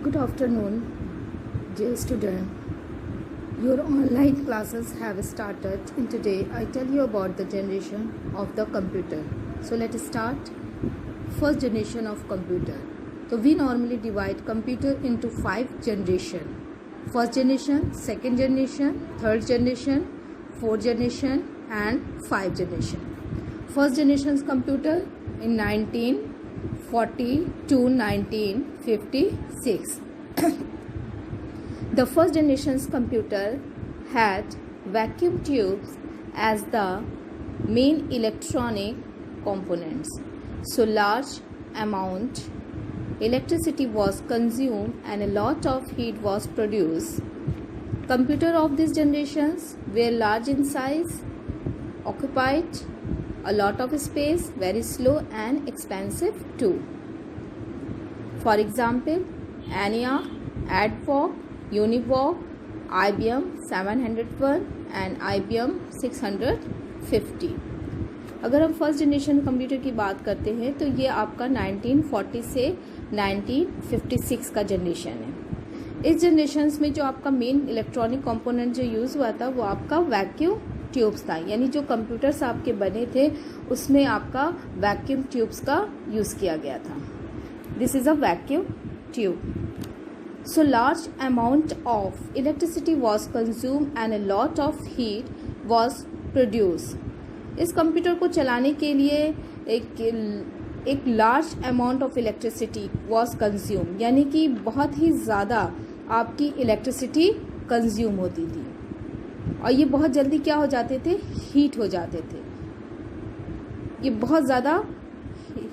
Good afternoon, dear student. Your online classes have started, and today I tell you about the generation of the computer. So let us start. First generation of computer. So we normally divide computer into 5 generation. First generation, second generation, third generation, fourth generation, and 5 generation. First generation's computer in 1940 to 1956. The first generation's computer had vacuum tubes as the main electronic components. So large amount electricity was consumed and a lot of heat was produced. Computer of these generations were large in size, occupied a lot of space, very slow and expensive too. For example, ENIAC, ADVOC, UNIVOC, IBM 701 and IBM 650. अगर हम first generation computer की बात करते हैं तो ये आपका 1940 से 1956 का जनरेशन है. इस जनरेशन में जो आपका मेन इलेक्ट्रॉनिक कंपोनेंट जो यूज़ हुआ था वो आपका वैक्यूम ट्यूब्स था. यानी जो कंप्यूटर्स आपके बने थे उसमें आपका वैक्यूम ट्यूब्स का यूज़ किया गया था. This is a vacuum tube. So large amount of electricity was consumed and a lot of heat was produced. इस कंप्यूटर को चलाने के लिए एक large amount of electricity was consume, यानी कि बहुत ही ज़्यादा आपकी इलेक्ट्रिसिटी कंज्यूम होती थी और ये बहुत जल्दी क्या हो जाते थे, हीट हो जाते थे. ये बहुत ज़्यादा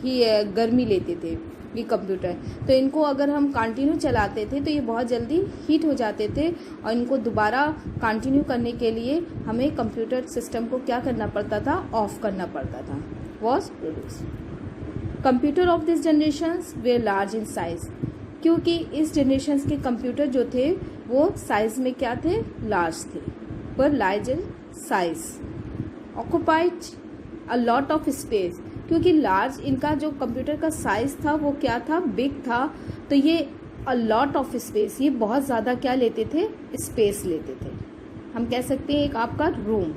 ही गर्मी लेते थे ये कंप्यूटर. तो इनको अगर हम कंटिन्यू चलाते थे तो ये बहुत जल्दी हीट हो जाते थे और इनको दोबारा कंटिन्यू करने के लिए हमें कंप्यूटर सिस्टम को क्या करना पड़ता था, ऑफ करना पड़ता था. Was produce. Computer of this generations way large in size, क्योंकि इस जनरेशंस के कंप्यूटर जो थे वो साइज में क्या थे, लार्ज थे, पर large in size. Occupied a lot of space, क्योंकि लार्ज इनका जो कंप्यूटर का साइज था वो क्या था, बिग था. तो ये अ लॉट ऑफ स्पेस, ये बहुत ज़्यादा क्या लेते थे, स्पेस लेते थे. हम कह सकते हैं एक आपका room.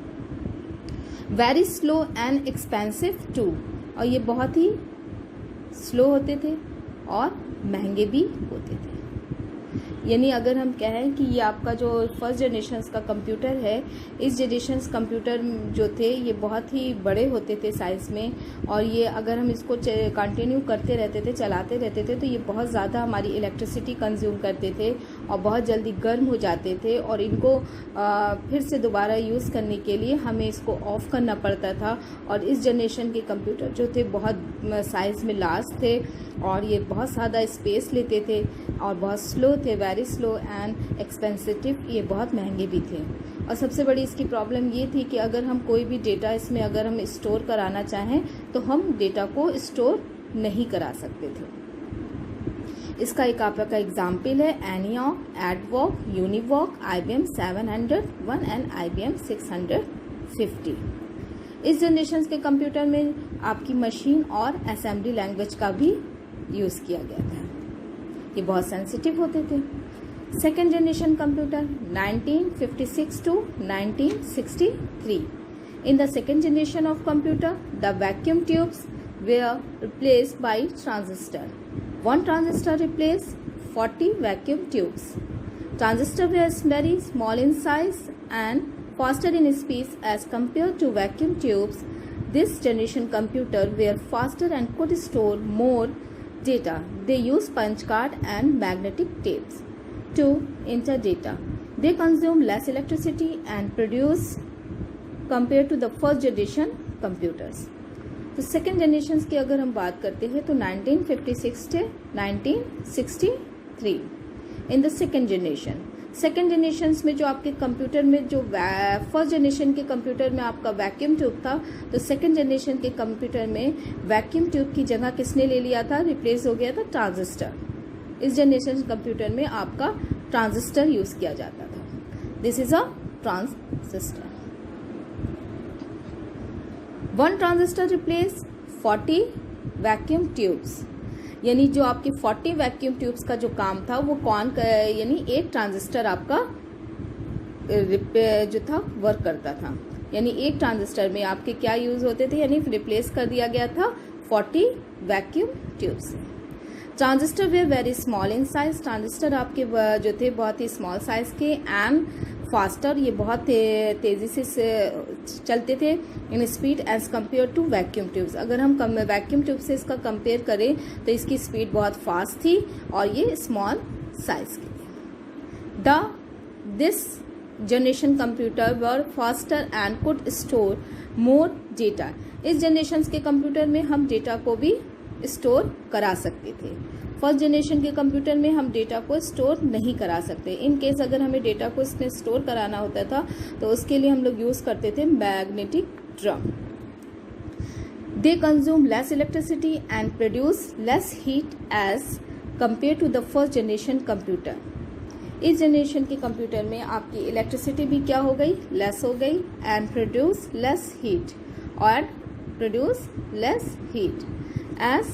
Very slow and expensive too, और ये बहुत ही स्लो होते थे और महंगे भी होते थे. यानी अगर हम कहें कि ये आपका जो फर्स्ट जनरेशन का कंप्यूटर है, इस जनरेशन कंप्यूटर जो थे ये बहुत ही बड़े होते थे साइज़ में, और ये अगर हम इसको कंटिन्यू करते रहते थे, चलाते रहते थे, तो ये बहुत ज़्यादा हमारी इलेक्ट्रिसिटी कंज्यूम करते थे और बहुत जल्दी गर्म हो जाते थे. और इनको फिर से दोबारा यूज़ करने के लिए हमें इसको ऑफ़ करना पड़ता था. और इस जनरेशन के कंप्यूटर जो थे बहुत साइज़ में लार्ज थे और ये बहुत ज़्यादा स्पेस लेते थे और बहुत स्लो थे, वेरी स्लो एंड एक्सपेंसिव. ये बहुत महंगे भी थे. और सबसे बड़ी इसकी प्रॉब्लम ये थी कि अगर हम कोई भी डेटा इसमें अगर हम स्टोर कराना चाहें तो हम डेटा को स्टोर नहीं करा सकते थे. इसका एक आपका एग्जाम्पल है ENIAC, ADVOC, UNIVOC, IBM 701 and IBM 650. इस जनरेशन के कंप्यूटर में आपकी मशीन और असेंबली लैंग्वेज का भी यूज़ किया गया था. ये बहुत सेंसिटिव होते थे. Second generation computer 1956 to 1963. In the second generation of computer the vacuum tubes were replaced by transistor. One transistor replaced 40 vacuum tubes. Transistors were very small in size and faster in speed as compared to vacuum tubes. This generation computer were faster and could store more data. They use punch card and magnetic tapes to enter data. They consume less electricity and produce compared to the first generation computers. तो second generation की अगर हम बात करते हैं तो 1956 से 1963. In the second generation में जो आपके कंप्यूटर में जो फर्स्ट जनरेशन के कंप्यूटर में आपका वैक्यूम ट्यूब था, तो सेकेंड जनरेशन के कंप्यूटर में वैक्यूम ट्यूब की जगह किसने ले लिया था, रिप्लेस हो गया था ट्रांजिस्टर. इस जनरेशन कंप्यूटर में आपका ट्रांजिस्टर यूज़ किया जाता था. This is a transistor. One transistor replaced 40 vacuum tubes. यानी जो आपकी 40 वैक्यूम ट्यूब्स का जो काम था वो यानी एक ट्रांजिस्टर आपका जो था वर्क करता था। यानी एक ट्रांजिस्टर में आपके क्या यूज़ होते थे, यानी रिप्लेस कर दिया गया था 40 वैक्यूम ट्यूब से। Transistor were very small in size, transistor आपके जो थे बहुत ही स्मॉल साइज के, एंड फास्टर, ये बहुत तेज़ी से चलते थे in speed as compare to vacuum tubes. अगर हम वैक्यूम ट्यूब से इसका कंपेयर करें तो इसकी स्पीड बहुत फास्ट थी और ये स्मॉल साइज की थी। This generation computer were faster and could store more data. इस जनरेशन के कंप्यूटर में हम डेटा को भी स्टोर करा सकते थे। फर्स्ट जनरेशन के कंप्यूटर में हम डेटा को स्टोर नहीं करा सकते। इन केस अगर हमें डेटा को इसमें स्टोर कराना होता था तो उसके लिए हम लोग यूज़ करते थे magnetic drum. They consume less electricity and produce less heat as compare to the first generation computer. इस जनरेशन के कंप्यूटर में आपकी इलेक्ट्रिसिटी भी क्या हो गई, लेस हो गई, एंड प्रोड्यूस लेस हीट और produce less heat as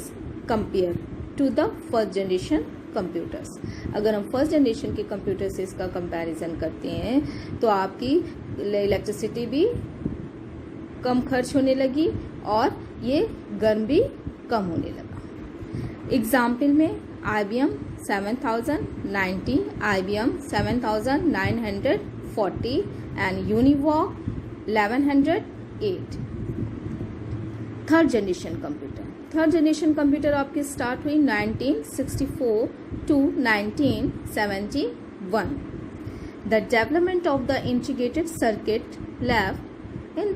compare to the first generation computers. अगर हम फर्स्ट जनरेशन के कंप्यूटर से इसका कंपैरिजन करते हैं तो आपकी इलेक्ट्रिसिटी भी कम खर्च होने लगी और ये गर्म भी कम होने लगा। एग्जाम्पल में IBM 7090, IBM 7940 and Univoc 1108। Third generation computer, third generation computer आपकी स्टार्ट हुई 1964 to 1971। The development of the integrated circuit left in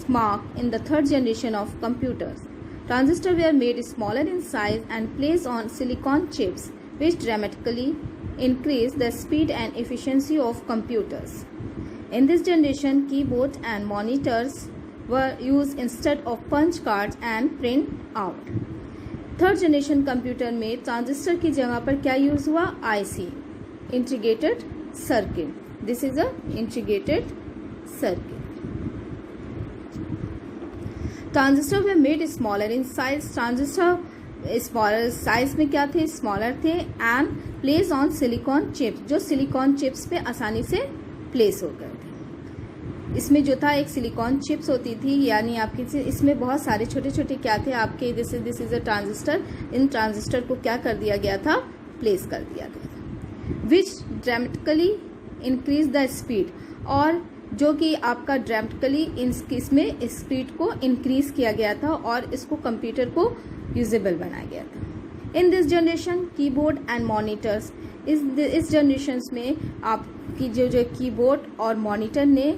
mark in the third generation of computers. Transistors were made smaller in size and placed on silicon chips, which dramatically increased the speed and efficiency of computers. In this generation, keyboards and monitors were used instead of punch cards and print out. Third generation computer में transistor की जगह पर क्या use हुआ, IC, integrated circuit. This is a integrated circuit. Transistor way made smaller in size, transistor smaller size में क्या थे, smaller थे, and place on silicon chips, जो सिलिकॉन चिप्स पे आसानी से प्लेस हो गए थे। इसमें जो था एक सिलिकॉन चिप्स होती थी, यानी आपकी इसमें बहुत सारे छोटे छोटे क्या थे आपके, this is a transistor, in transistor को क्या कर दिया गया था, प्लेस कर दिया गया था, विच ड्रामेटिकली इंक्रीज द स्पीड, और जो कि आपका ड्रामेटिकली इसमें स्पीड को इंक्रीज किया गया था और इसको कंप्यूटर को यूजेबल बनाया गया था। In this generation keyboard and monitors, इस जनरेशन में आपकी जो कीबोर्ड और मॉनिटर ने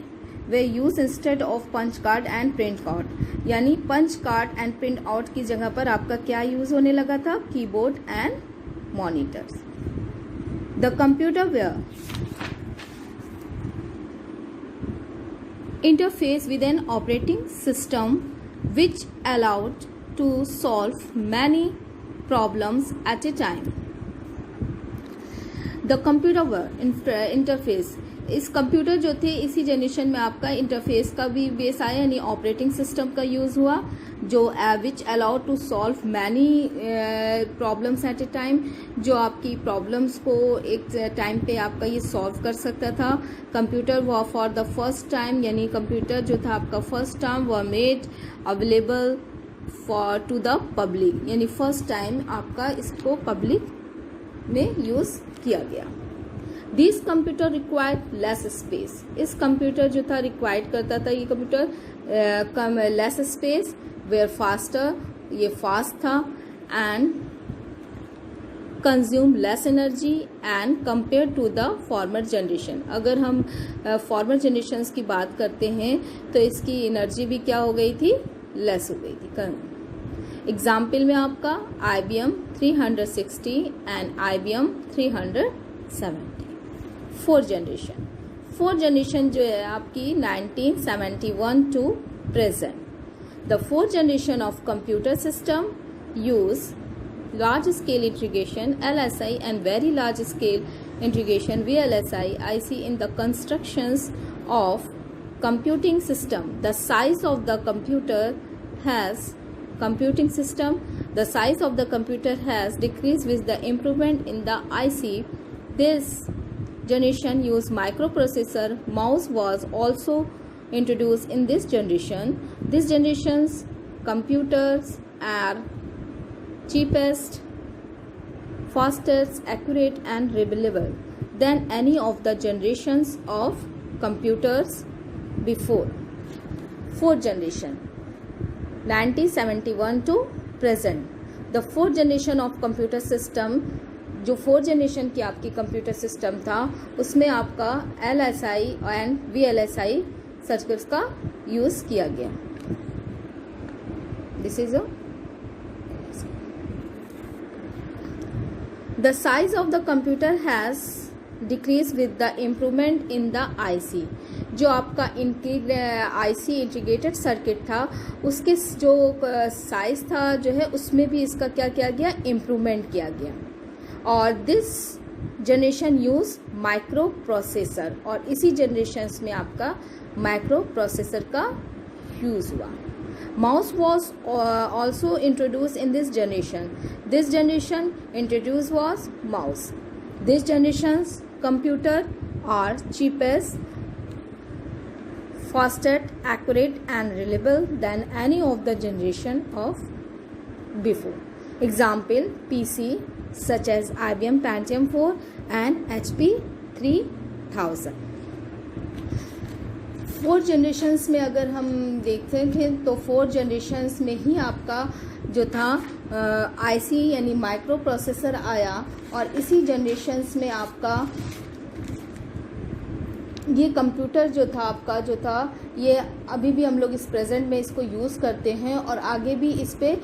we use instead of punch card and print out, यानी punch card and print out की जगह पर आपका क्या यूज होने लगा था, keyboard and monitors. The computer where interface with an operating system which allowed to solve many problems at a time. The computer interface, इस कंप्यूटर जो थे इसी जनरेशन में आपका इंटरफेस का भी बेस आया, यानी ऑपरेटिंग सिस्टम का यूज़ हुआ, जो which allow to solve many problems at a time, जो आपकी प्रॉब्लम्स को एक टाइम पे आपका ये सॉल्व कर सकता था। कंप्यूटर वो फॉर द फर्स्ट टाइम, यानी कंप्यूटर जो था आपका फर्स्ट टाइम वो made available for to the public, यानी फर्स्ट टाइम आपका इसको पब्लिक में यूज़ किया गया। This computer required less space, इस कंप्यूटर जो था रिक्वायर्ड करता था ये कंप्यूटर कम लेस स्पेस, वेयर फास्टर, ये फास्ट था, and consume less energy and compare to the former generation. अगर हम फॉर्मर जनरेशन्स की बात करते हैं तो इसकी एनर्जी भी क्या हो गई थी, लेस हो गई थी। एग्जाम्पल में आपका IBM 360 and IBM 370। Fourth generation जो है आपकी 1971 to present. The fourth generation of computer system use large scale integration LSI and very large scale integration VLSI IC in the constructions of computing system. The size of the computing system The size of the computer has decreased with the improvement in the IC. This generation used microprocessor. Mouse was also introduced in this generation. This generation's computers are cheapest, fastest, accurate and reliable than any of the generations of computers before. Fourth generation 1971 to present. The fourth generation of computer system, जो fourth generation की आपकी computer system था उसमें आपका LSI and VLSI circuits का use किया गया. This is the size of the computer has decrease with the improvement in the IC. जो आपका IC इंटीग्रेटेड सर्किट था उसके जो साइज था जो है उसमें भी इसका क्या किया गया, इम्प्रूवमेंट किया गया. और this generation use micro processor, और इसी जनरेशन्स में आपका माइक्रो प्रोसेसर का यूज हुआ. Mouse was also introduce in this generation. This generation introduce was mouse. This generations computer are cheapest, fastest, accurate and reliable than any of the generation of before. Example PC such as IBM Pentium 4 and HP 3000. Fourth generations में अगर हम देखते थे तो fourth generations में ही आपका जो था IC यानी माइक्रो प्रोसेसर आया, और इसी जनरेशन्स में आपका ये कंप्यूटर जो था आपका जो था ये अभी भी हम लोग इस प्रेजेंट में इसको यूज़ करते हैं, और आगे भी इस पे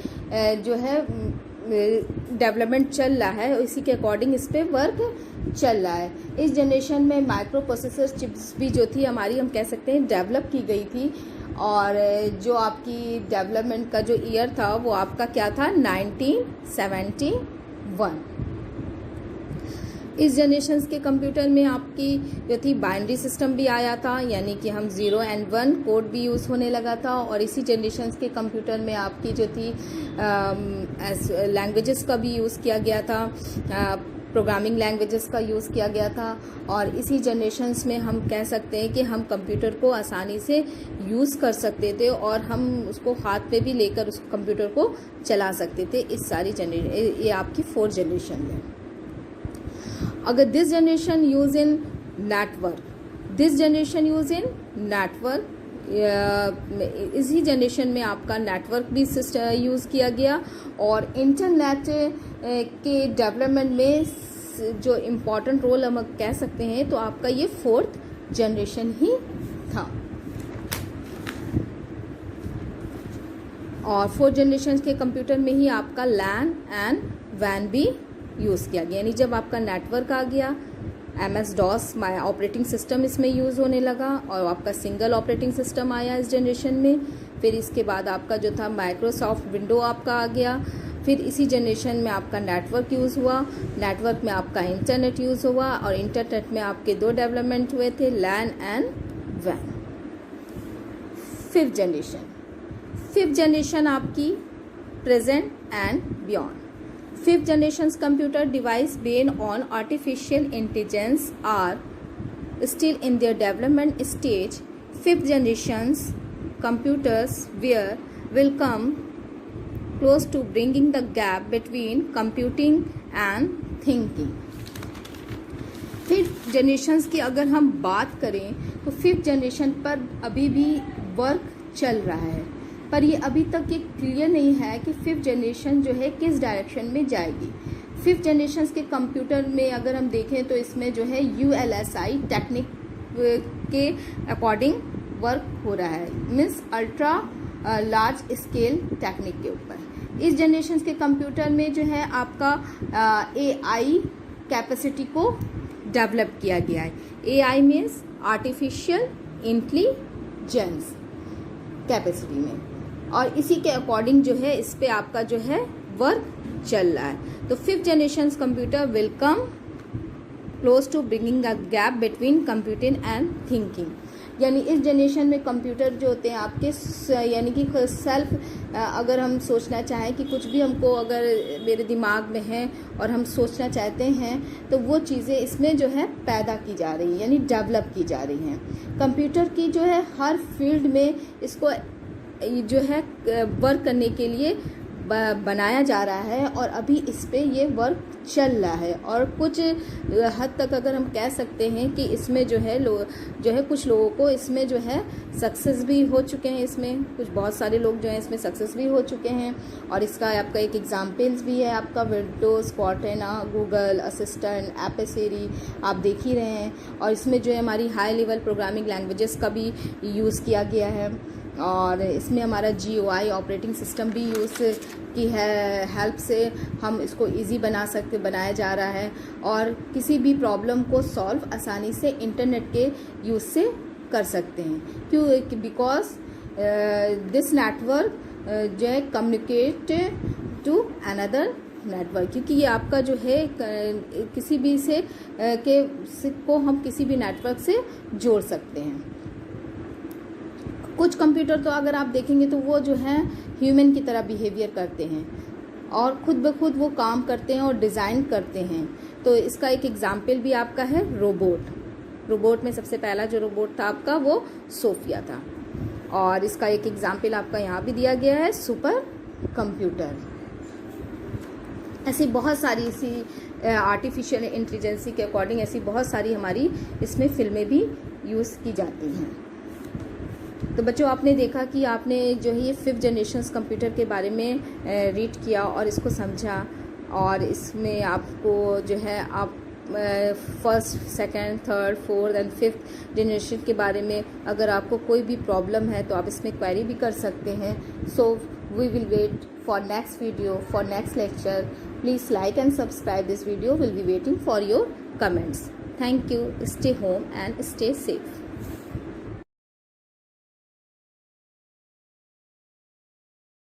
जो है डेवलपमेंट चल रहा है, इसी के अकॉर्डिंग इस पे वर्क चल रहा है. इस जनरेशन में माइक्रो प्रोसेसर चिप्स भी जो थी हमारी हम कह सकते हैं डेवलप की गई थी, और जो आपकी डेवलपमेंट का जो ईयर था वो आपका क्या था, 1971. इस जनरेशन्स के कंप्यूटर में आपकी जो थी बाइनरी सिस्टम भी आया था, यानी कि हम 0 and 1 कोड भी यूज़ होने लगा था. और इसी जनरेशन्स के कंप्यूटर में आपकी जो थी लैंग्वेजेस का भी यूज़ किया गया था, प्रोग्रामिंग लैंग्वेजेस का यूज़ किया गया था. और इसी जनरेशन्स में हम कह सकते हैं कि हम कंप्यूटर को आसानी से यूज़ कर सकते थे, और हम उसको हाथ पे भी लेकर उस कंप्यूटर को चला सकते थे. इस सारी ये आपकी फोर्थ जनरेशन है. अगर this generation use in network, this generation use in network, इसी जनरेशन में आपका नेटवर्क भी यूज़ किया गया. और इंटरनेट के डेवलपमेंट में जो इम्पोर्टेंट रोल हम कह सकते हैं तो आपका ये फोर्थ जनरेशन ही था. और फोर्थ जनरेशन के कंप्यूटर में ही आपका लैन एंड वैन भी यूज़ किया गया, यानी जब आपका नेटवर्क आ गया, MS-DOS ऑपरेटिंग सिस्टम इसमें यूज़ होने लगा, और आपका सिंगल ऑपरेटिंग सिस्टम आया इस जनरेशन में. फिर इसके बाद आपका जो था माइक्रोसॉफ्ट विंडो आपका आ गया. फिर इसी जनरेशन में आपका नेटवर्क यूज़ हुआ, नेटवर्क में आपका इंटरनेट यूज़ हुआ, और इंटरनेट में आपके दो डेवलपमेंट हुए थे, लैन एंड वैन. फिफ्थ जनरेशन आपकी present and beyond. Fifth generation's computer device based on artificial intelligence are still in their development stage. Fifth generation's computers will come close to bringing the gap between computing and thinking. Fifth generations की अगर हम बात करें तो fifth generation पर अभी भी work चल रहा है, पर ये अभी तक ये क्लियर नहीं है कि फिफ्थ जनरेशन जो है किस डायरेक्शन में जाएगी. फिफ्थ जनरेशन के कंप्यूटर में अगर हम देखें तो इसमें जो है ULSI टेक्निक के अकॉर्डिंग वर्क हो रहा है, means ultra large scale technique के ऊपर. इस जनरेशन के कंप्यूटर में जो है आपका AI कैपेसिटी को डेवलप किया गया है. AI means artificial intelligence capacity में, और इसी के अकॉर्डिंग जो है इस पे आपका जो है वर्क चल रहा है. तो fifth generation computer will come close to bringing a gap between computing and thinking. यानी इस जनरेशन में कंप्यूटर जो होते हैं आपके यानी कि सेल्फ, अगर हम सोचना चाहें कि कुछ भी हमको अगर मेरे दिमाग में है और हम सोचना चाहते हैं तो वो चीज़ें इसमें जो है पैदा की जा रही हैं, यानी डेवलप की जा रही हैं। कंप्यूटर की जो है हर फील्ड में इसको जो है वर्क करने के लिए बनाया जा रहा है और अभी इस पे ये वर्क चल रहा है। और कुछ हद तक अगर हम कह सकते हैं कि इसमें जो है कुछ लोगों को इसमें जो है सक्सेस भी हो चुके हैं, इसमें कुछ बहुत सारे लोग जो हैं इसमें सक्सेस भी हो चुके हैं। और इसका आपका एक एग्जाम्पल्स भी है, आपका विंडोज़, कॉर्टेना, गूगल असिस्टेंट, एप्पल सिरी आप देख ही रहे हैं। और इसमें जो है हमारी हाई लेवल प्रोग्रामिंग लैंग्वेजेस का भी यूज़ किया गया है और इसमें हमारा GUI ऑपरेटिंग सिस्टम भी यूज़ की है हेल्प से हम इसको इजी बनाया जा रहा है। और किसी भी प्रॉब्लम को सॉल्व आसानी से इंटरनेट के यूज़ से कर सकते हैं। क्यों? बिकॉज दिस नेटवर्क जो है कम्युनिकेट टू अनदर नेटवर्क, क्योंकि ये आपका जो है किसी भी से को हम किसी भी नेटवर्क से जोड़ सकते हैं। कुछ कंप्यूटर तो अगर आप देखेंगे तो वो जो है ह्यूमन की तरह बिहेवियर करते हैं और खुद ब खुद वो काम करते हैं और डिज़ाइन करते हैं। तो इसका एक एग्जाम्पल भी आपका है रोबोट में सबसे पहला जो रोबोट था आपका वो सोफिया था। और इसका एक एग्जाम्पल आपका यहाँ भी दिया गया है सुपर कंप्यूटर। ऐसी बहुत सारी इसी आर्टिफिशियल इंटेलिजेंसी के अकॉर्डिंग ऐसी बहुत सारी हमारी इसमें फिल्में भी यूज़ की जाती हैं। तो बच्चों आपने देखा कि आपने जो है ये 5th जनरेशन कंप्यूटर के बारे में रीड किया और इसको समझा। और इसमें आपको जो है आप 1st, 2nd, 3rd, 4th and 5th generation के बारे में अगर आपको कोई भी प्रॉब्लम है तो आप इसमें क्वेरी भी कर सकते हैं। So we will wait for next video, for next lecture. Please like and subscribe this video. Will be waiting for your comments. Thank you. Stay home and stay safe.